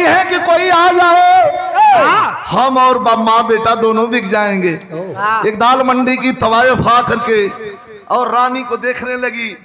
है कि कोई आ जाए, हम और माँ बेटा दोनों बिक जाएंगे। एक दाल मंडी की तवायफ आ करके और रानी को देखने लगी।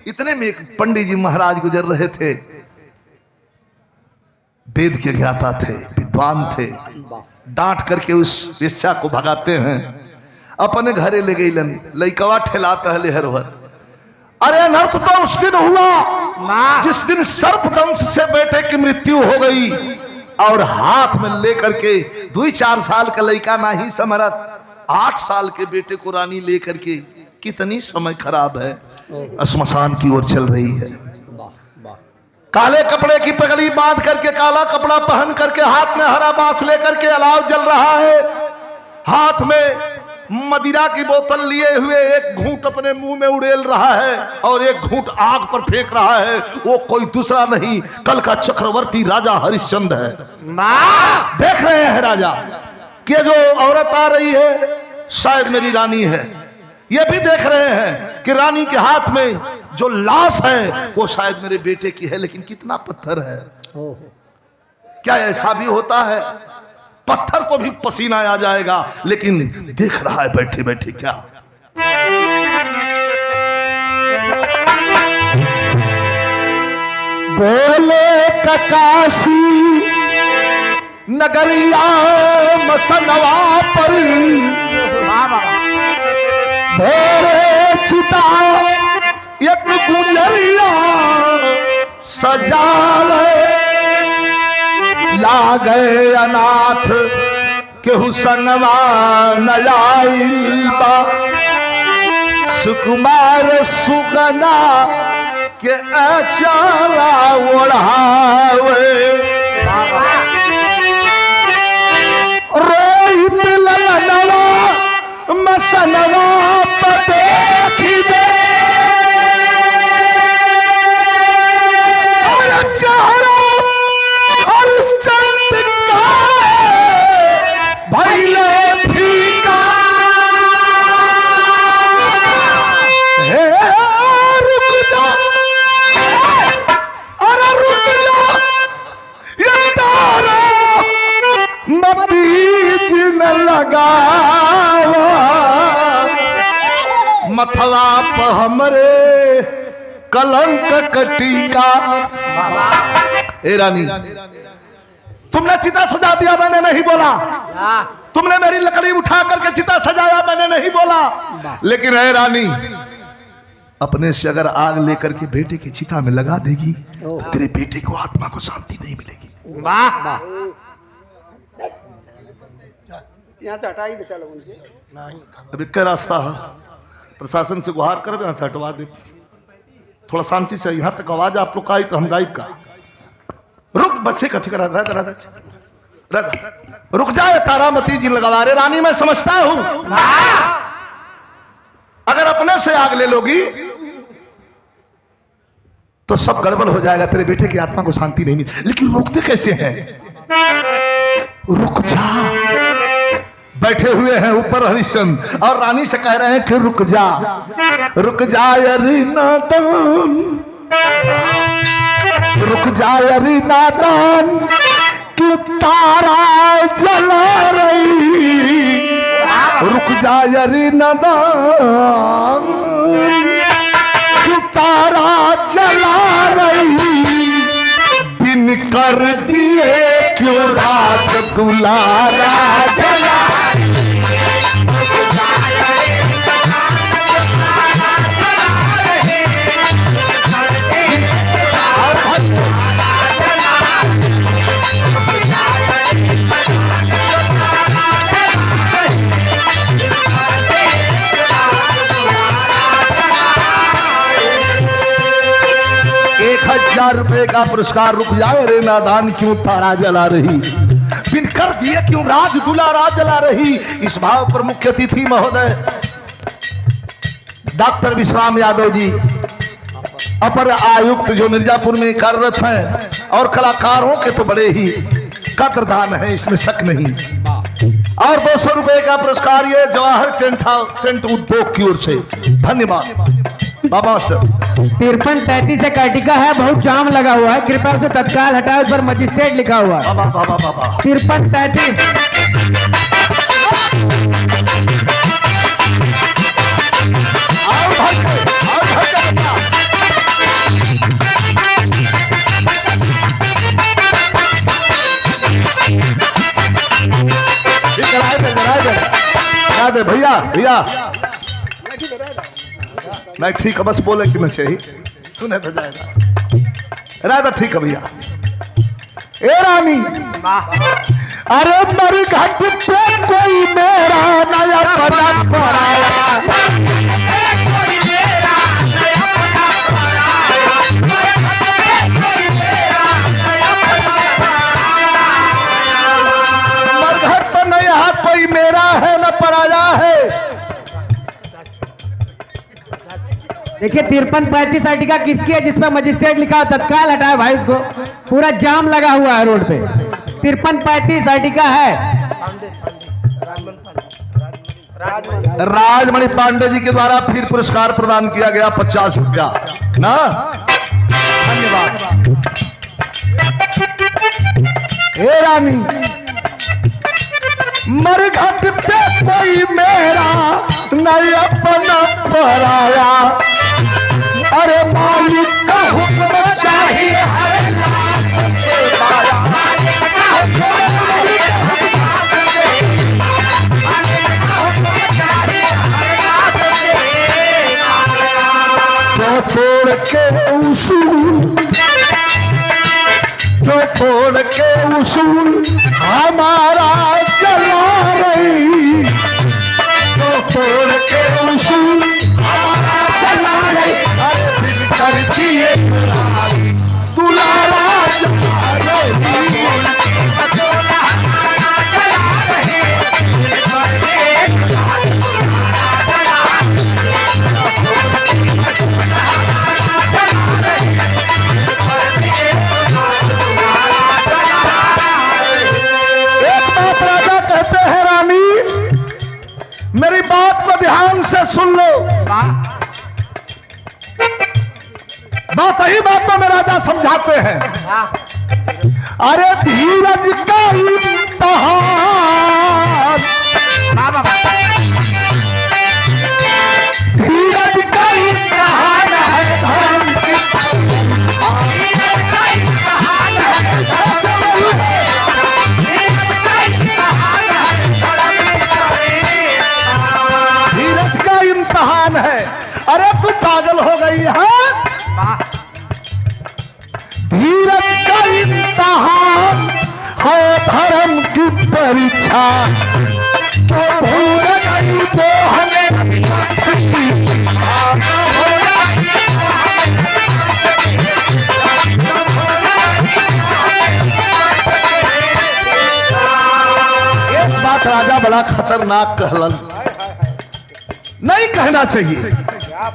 इतने में एक पंडित जी महाराज गुजर रहे थे, वेद के ज्ञाता थे, विद्वान थे। डांट करके उस वेश्या को भगाते हैं, अपने घरे ले गई। लइकवा ठेलाता है लेहर भर। अरे अनर्थ तो उस दिन हुआ जिस दिन सर्पदंश से बेटे की मृत्यु हो गई और हाथ में लेकर के 2-4 साल का लड़का ना ही समरत 8 साल के बेटे को रानी लेकर के, कितनी समय खराब है, श्मशान की ओर चल रही है। काले कपड़े की पगड़ी बांध करके, काला कपड़ा पहन करके, हाथ में हरा बांस लेकर के अलाव जल रहा है, हाथ में मदिरा की बोतल लिए हुए एक घूंट अपने मुंह में उड़ेल रहा है और एक घूंट आग पर फेंक रहा है। वो कोई दूसरा नहीं, कल का चक्रवर्ती राजा हरिश्चंद्र है। देख रहे हैं राजा कि जो औरत आ रही है शायद मेरी रानी है। ये भी देख रहे हैं कि रानी के हाथ में जो लाश है वो शायद मेरे बेटे की है। लेकिन कितना पत्थर है, क्या ऐसा भी होता है? पत्थर को भी पसीना आ जाएगा, लेकिन देख रहा है बैठे बैठे क्या। बोले ककाशी नगरिया मसनवा पर भोरे चिता एक गुजरिया सजावे, लागे अनाथ के हुसनवा नयाइबा, सुकुमार सुगना के अचारा ओढ़ावे, रोहित ललनवा मसनवा पदेखी दे, और चारा मथवा पर हमरे कलंक कटीका। ए रानी, तुमने चिता सजा दिया, मैंने नहीं बोला। तुमने मेरी लकड़ी उठा करके चिता सजाया, मैंने नहीं बोला। लेकिन ए रानी, अपने से अगर आग लेकर के बेटे की चिता में लगा देगी तो तेरे बेटे को आत्मा को शांति नहीं मिलेगी। वाह, यहाँ से हटा ही देता लोगों से। अब एक रास्ता है, प्रशासन से गुहार कर यहाँ से हटवा दे, थोड़ा शांति से। यहाँ तक आवाज आप लोग का आई तो हम गायब का। रुक बच्चे इकट्ठे करा, रुक जाए तारामती जी लगा रहे। रानी मैं समझता हूं अगर अपने से आग ले लोगी तो सब गड़बड़ हो जाएगा, तेरे बेटे की आत्मा को शांति नहीं मिली। लेकिन रोकते कैसे हैं? रुक जा। बैठे हुए हैं ऊपर हरिश्चंद्र और रानी से कह रहे हैं कि रुक जा, रुक जा अरे नादान, रुक जा अरे नादान, क्यों तारा जला रही, रुक जा अरे नादान, क्यों तारा जला रही, दिन कर दिए क्यों रात दुलारा जला। ₹1000 का पुरस्कार। रुक जाए रे नादान, क्यों तारा जला रही, बिन कर दिए क्यों राज दुलारा जला रही। इस भाव पर मुख्य अतिथि महोदय डॉक्टर विश्राम यादव जी, अपर आयुक्त जो मिर्जापुर में कार्यरत हैं, और कलाकारों के तो बड़े ही कदरदान है, इसमें शक नहीं। और ₹200 का पुरस्कार ये जवाहर टेंट उद्योग की ओर से। धन्यवाद बाबा मास्टर। 53-33 एक अर्टिका है, बहुत जाम लगा हुआ है, कृपया उसे तत्काल हटाए। उस पर मजिस्ट्रेट लिखा हुआ है। बाबा बाबा बाबा 53-33। आओ भाग के, आओ भाग के बच्चा। ठीक है, करा दे भैया भैया। नहीं ठीक है, बस बोले कि मैं सही सुने तो जाएगा। राधा ठीक है भैया। ए रानी, अरे मेरी घाट पे कोई मेरा नया बना पड़ाया। मरघट पर नया कोई मेरा है न पराया है। देखिए 53-35 अर्टिका किसकी है, जिसपे मजिस्ट्रेट लिखा हो, तत्काल हटाए भाई उसको। पूरा जाम लगा हुआ है रोड पे। 53-35 अर्टिका है। राजमणि पांडे जी के द्वारा फिर पुरस्कार प्रदान किया गया 50 रुपया ना। धन्यवाद। हे रानी, मरघट पे कोई मेरा नहीं अपना पराया। अरे मालिक का हुक्म चाहिए हर लाख से बारा। जो तोड़ के उसूल, जो तोड़ के उसूल हमारा चला रही। जो तोड़ के उसूल हमारा चला रही। अरे दिल करती है दुलारा चला रही। मेरी बात को ध्यान से सुन लो। बात ही बात में राजा समझाते हैं। अरे धीरज का इम्तिहान, धीरज का इम्तिहान है धर्म की। धीरज का इम्तिहान है। अरे तू पागल हो गई है। धीरज का इम्तिहान है धर्म की परीक्षा। तो भूल गई तो हमें शिक्षा। एक बात राजा बड़ा खतरनाक कहलन, नहीं कहना चाहिए।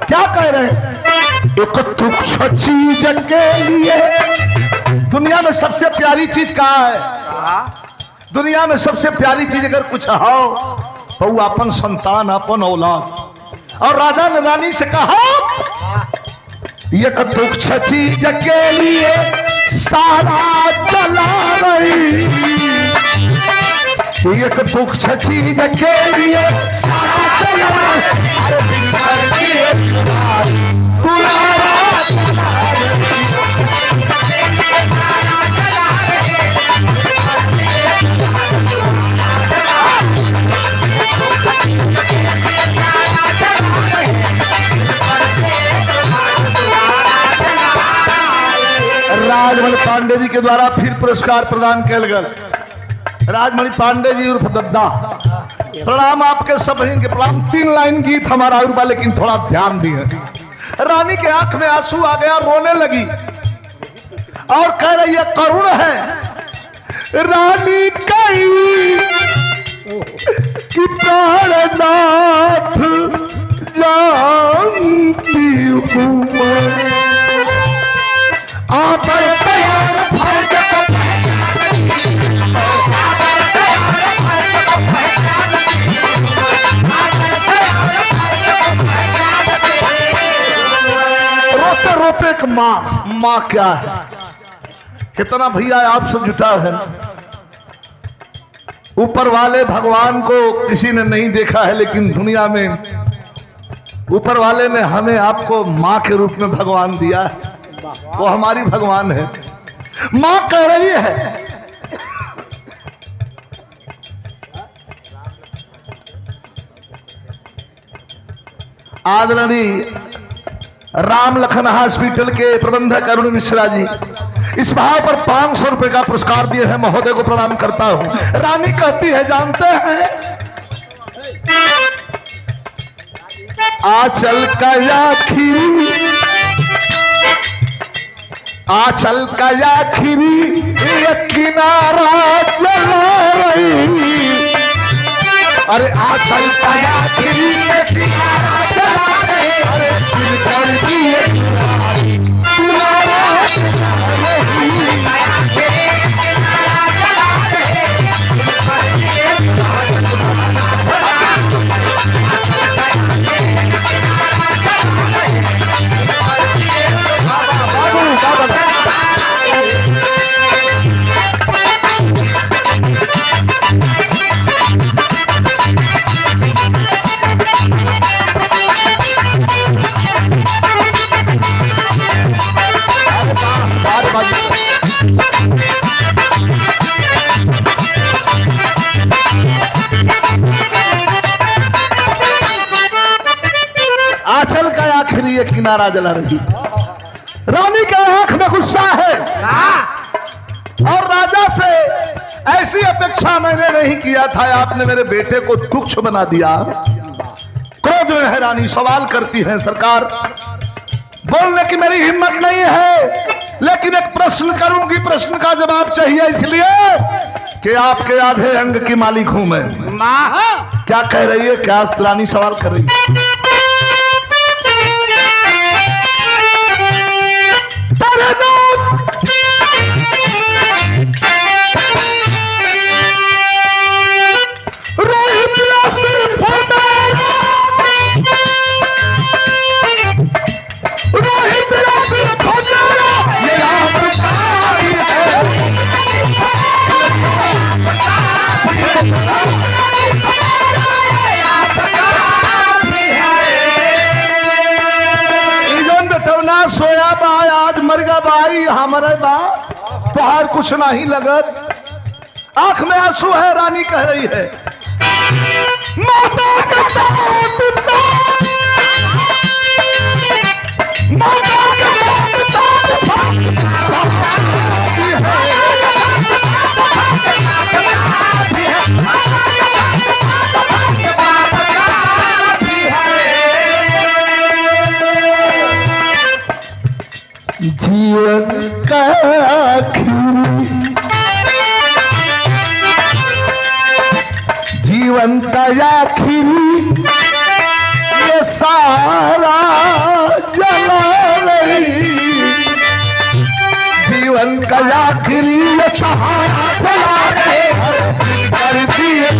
क्या कह रहे हैं? एक तुच्छ चीज के लिए दुनिया में सबसे प्यारी चीज कहाँ है? दुनिया में सबसे प्यारी चीज अगर कुछ हो तो वो अपन संतान, अपन औलाद। और राजा ने रानी से कहा, एक तुच्छ चीज के लिए सारा जला रही। एक तुच्छ चीज के लिए सारा जला रही। अरे दिल करती है दुलारा जला रही। राजमणि पांडे जी के द्वारा फिर पुरस्कार प्रदान किया गया। राजमणि पांडे जी उर्फ दद्दा, प्रणाम आपके सभी के प्रणाम। 3 लाइन गीत हमारा और, लेकिन थोड़ा ध्यान दिए। रानी के आंख में आंसू आ गया, रोने लगी और कह रही है करुण है। रानी कही कि प्राणनाथ जानती हूँ मैं, आप एक माँ, माँ क्या है, कितना भैया आपसे जुटा है। ऊपर वाले भगवान को किसी ने नहीं देखा है, लेकिन दुनिया में ऊपर वाले ने हमें आपको माँ के रूप में भगवान दिया है। वो हमारी भगवान है। माँ कह रही है आदरणीय राम लखन हॉस्पिटल के प्रबंधक अरुण मिश्रा जी इस भाव पर 500 रुपए का पुरस्कार दिए हैं। महोदय को प्रणाम करता हूं। रानी कहती है, जानते हैं आंचल का आखिरी, आंचल का आखिरी एक किनारा जला रही, अरे आंचल का आखिरी एक किनारा जला रही, अरे दिल कर दिए आंचल का आखिरी एक किनारा जला रही। रानी के आंख में गुस्सा है और राजा से ऐसी अपेक्षा मैंने नहीं किया था। आपने मेरे बेटे को तुच्छ बना दिया। क्रोध में है रानी, सवाल करती है, सरकार बोलने की मेरी हिम्मत नहीं है, लेकिन एक प्रश्न करूंगी, प्रश्न का जवाब चाहिए, इसलिए कि आपके आधे अंग की मालिक हूं मैं। क्या कह रही है, क्या रानी सवाल कर रही है? सोया बा आज मर गया भाई हमारे बा, तुहार कुछ नहीं लगत। आंख में आंसू है, रानी कह रही है माता के साथ माता के जीवन का आखिरी, जीवन का आखिरी ये सारा जला रही, जीवन का आखिरी ये सहारा जला रही, कर दिए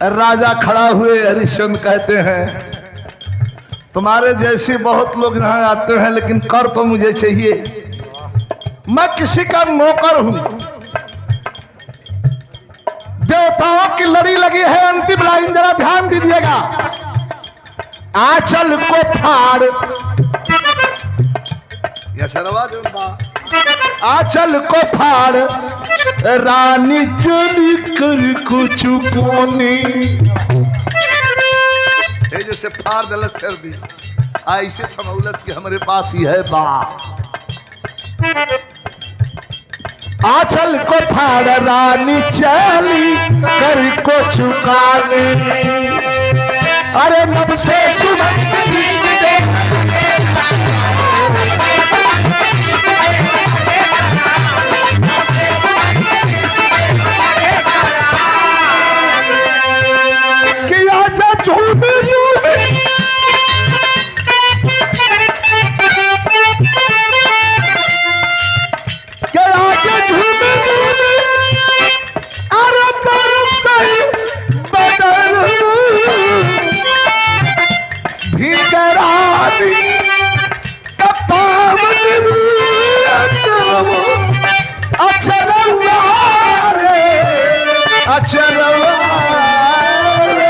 राजा खड़ा हुए हरिश्चंद्र कहते हैं तुम्हारे जैसे बहुत लोग यहाँ आते हैं, लेकिन कर तो मुझे चाहिए। मैं किसी का नौकर हूं, देवता देवताओं की लड़ी लगी है। अंतिम लाइन जरा ध्यान दीजिएगा। आंचल को फाड़, आंचल को फाड़, रानी चली कर कुछ कोनी। जैसे फाड़ दलत चल दी ऐसे थमौलस की हमारे पास ही है बा। आंचल को फाड़ रानी चली कर को चुकाने। अरे नब से सुगंध दृष्टि दे, कि आजा झूमे झूमे, कि आजा झूमे झूमे, अरे बरसाई बदल भीतरानी कपावत अचरवा रे, अचरवा रे।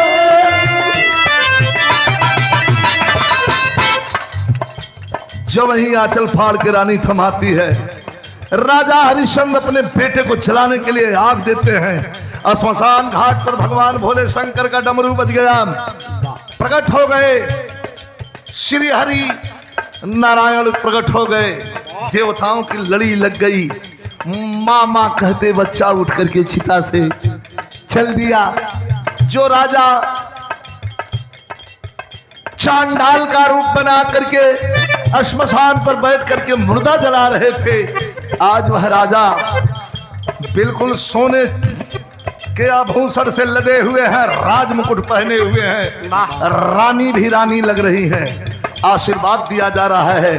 जब वही आंचल फाड़ के रानी थमाती है, राजा हरिश्चंद्र अपने बेटे को जलाने के लिए आग देते हैं। श्मशान घाट पर भगवान भोले शंकर का डमरू बज गया। प्रकट हो गए श्री हरि नारायण, प्रकट हो गए। देवताओं की लड़ी लग गई। मामा कहते बच्चा उठ करके चिता से चल दिया। जो राजा चांडाल का रूप बना करके श्मशान पर बैठ करके मुर्दा जला रहे थे, आज वह राजा बिल्कुल सोने के आभूषण से लदे हुए हैं, राज मुकुट पहने हुए हैं। रानी भी रानी लग रही है। आशीर्वाद दिया जा रहा है।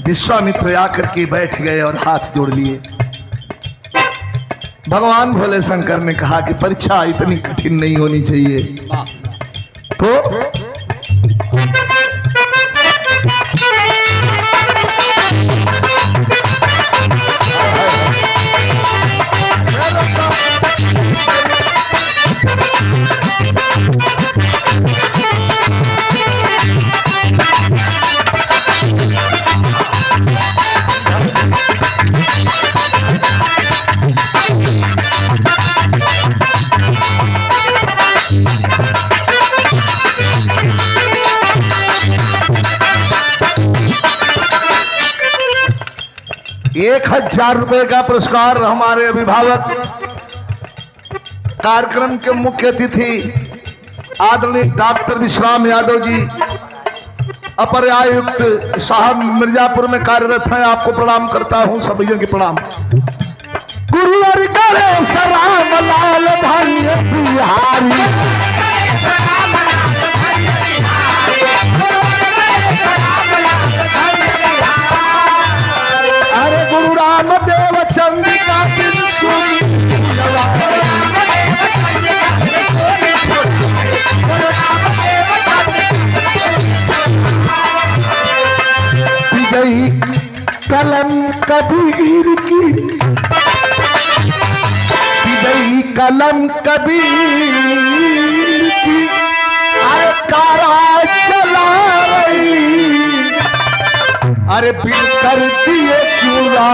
विश्वामित्र आकर के बैठ गए और हाथ जोड़ लिए। भगवान भोले शंकर ने कहा कि परीक्षा इतनी कठिन नहीं होनी चाहिए। तो ₹1000 का पुरस्कार हमारे अभिभावक, कार्यक्रम के मुख्य अतिथि आदरणीय डॉक्टर विश्राम यादव जी, अपर आयुक्त साहब मिर्जापुर में कार्यरत हैं। आपको प्रणाम करता हूं, सभी के प्रणाम। गुरु करे सलाम लाल भाई बिहारी, अरे गुरु रामदेव चंद्रिका दिन सुनी, विजयी कलम कबीर की, विजयी कलम कबीर की, अरे कारा चला रही, अरे बिन कर दिए चूड़ा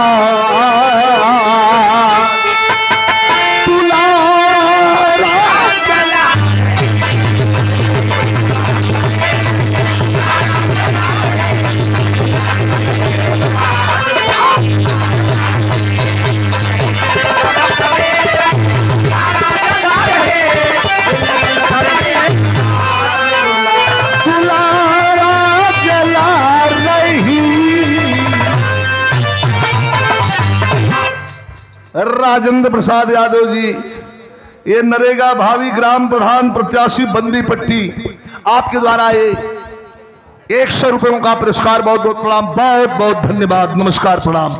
राजेंद्र प्रसाद यादव जी, ये नरेगा भावी ग्राम प्रधान प्रत्याशी बंदी पट्टी, आपके द्वारा ये 100 रुपयों का पुरस्कार। बहुत बहुत प्रणाम, बहुत बहुत धन्यवाद, नमस्कार, प्रणाम।